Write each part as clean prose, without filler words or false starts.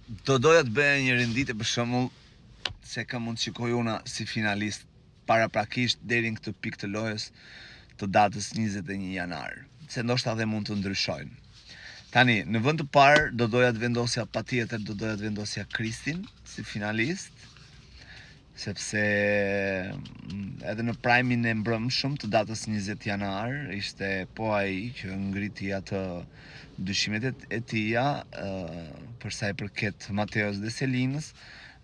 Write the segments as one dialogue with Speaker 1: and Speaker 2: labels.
Speaker 1: Do doja të bëja një renditje për shembull se kam mund të shikoj una si finalist paraprakisht deri në këtë pikë të lojës të datës 21 janar, se ndoshta dhe mund të ndryshojnë. Tani, në vend të parë do doja të vendosja patjetër do doja të vendosja Kristin si finalist, sepse edhe në primin e mbrëmshëm të datës 20 janar ishte po ai që ngriti atë dyshimet e tija për sa i përket Mateos dhe Selinës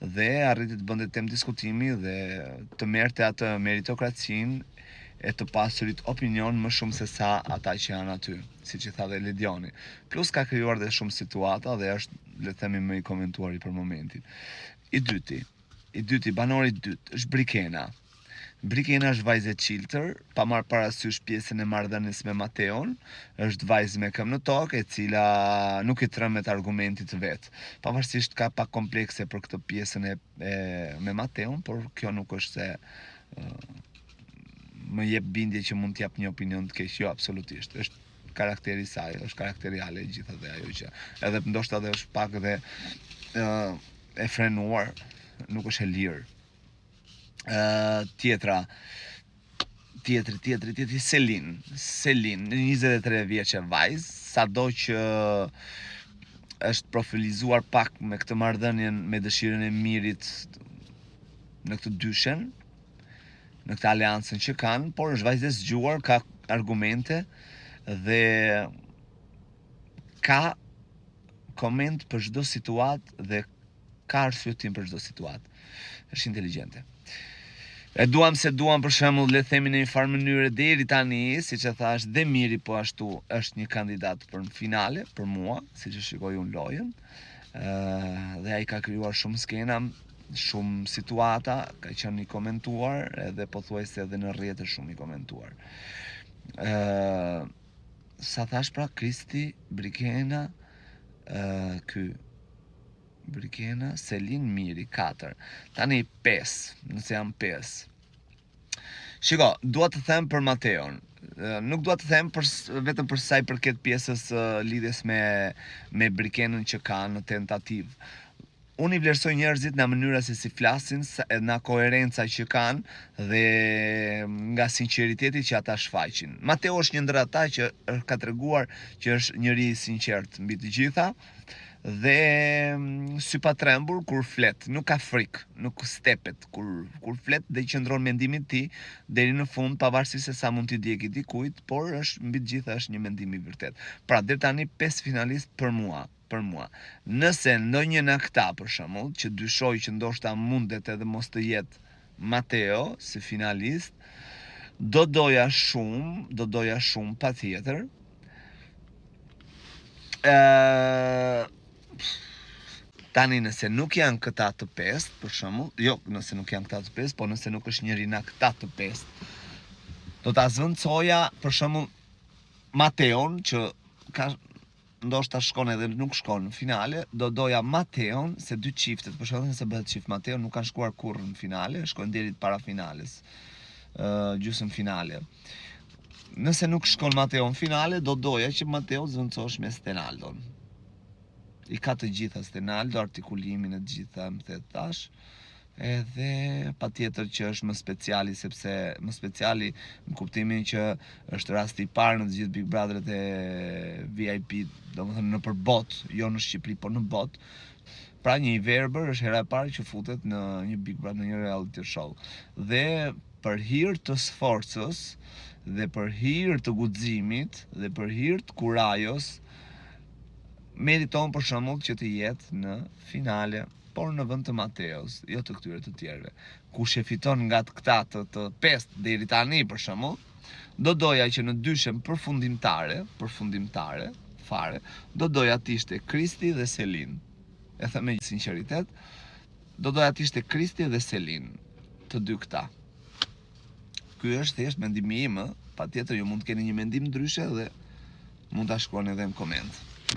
Speaker 1: dhe arriti të bënte temë diskutimi dhe të merrte atë meritokracinë e të pasurit opinion më shumë se sa ata që janë aty, siç i tha dhe Ledioni. Plus ka krijuar dhe shumë situata dhe është, le të themi, më i komentuari për momentin. I dyti, banori i dytë është Brikena. Brikena është vajzë e çiltër, pa marrë parasysh pjesën e marrëdhënies me Mateon, është vajzë me këmbë në tokë, e cila nuk i tremët argumentit vet. Pavarësisht ka pak komplekse për këtë pjesën me Mateon, por kjo nuk është se më jep bindje që mund t'jap një opinion të keq, jo, absolutisht. Është karakteri i saj, është karakteriale e gjithë dhe ajo që edhe ndoshta edhe është pak dhe e frenuar, nuk është e lirë. Tjetri, Selin, 23 vjeçë vajzë, sado që është profilizuar pak me këtë marrëdhënien me dëshirën e mirit në këtë dyshen, në këtë aleancën që kanë, por është vajzë e zgjuar, ka argumente dhe ka koment për çdo situatë dhe ka arsyetim për çdo situatë. Është inteligjente. E duam se duam, për shembull, le të themi në një farë mënyrë deri tani, siç e thash, dhe Miri po ashtu është një kandidat për në finale, për mua, siç e shikoj unë lojën. Dhe ai ka krijuar shumë skena, shumë situata, ka qenë i komentuar, edhe pothuajse edhe në rrjete shumë i komentuar. Sa thash pra, Kristi, Brikena, Brikena, Selin, Miri, 4. Tani 5, nëse jam 5. Shiko, dua të them për Mateon. Nuk dua të them vetëm për sa i përket pjesës lidhjes me Brikenën që ka në tentativë. Unë i vlerësoj njerëzit nga mënyra se si flasin, nga koherenca që kanë dhe nga sinqeriteti që ata shfaqin. Mateo është një ndër ata që ka treguar që është njëri i sinqert mbi të gjitha dhe sy pa trembur kur flet, nuk ka frikë, nuk stepet kur flet dhe qëndron mendimit të tij deri në fund, pavarësisht se sa mund t'i djegë dikujt, por është mbi të gjitha është një mendim i vërtet. Pra deri tani 5 finalist për mua. Nëse ndonjë nga këta, për shembull, që dyshoj që ndoshta mundet edhe mos të jetë Mateo si finalist, do doja shumë patjetër. Tani nëse nuk janë këta të 5, për shembull, jo, nëse nuk janë këta të 5, po nëse nuk është njëri nga këta të 5, do ta zvendcoja për shembull Mateon, që ka ndoshta shkon edhe nuk shkon në finale, do doja Mateon, se dy çiftet, për shembull nëse bëhet çift Mateo, nuk kanë shkuar kurrë në finale, shkojnë deri para finales, gjysmë finale. Nëse nuk shkon Mateo në finale, do doja që Mateo zvendcosh me Stenaldon. I ka të gjitha Stenaldo, artikulimin e të gjitha më the tash, edhe patjetër që është më speciali, sepse më speciali në kuptimin që është rasti i parë në të gjithë Big Brotheret e VIP, domethënë nëpër botë, jo në Shqipëri, por në botë. Pra një i verbër është hera e parë që futet në një Big Brother, në një reality show. Dhe për hir të sforcës dhe për hir të guximit dhe për hir të kurajos, meriton për shembull që të jetë në finale, por në vend të Mateos, jo të këtyre të tjerëve. Kush e fiton nga këta të 5 deri tani për shembull, do doja që në dyshem përfundimtare fare, do doja të ishte Kristi dhe Selin. E them me sinqeritet, do doja të ishte Kristi dhe Selin, të dy këta. Ky është thjesht mendimi im, patjetër ju mund të keni një mendim ndryshe dhe mund ta shkruani edhe në koment.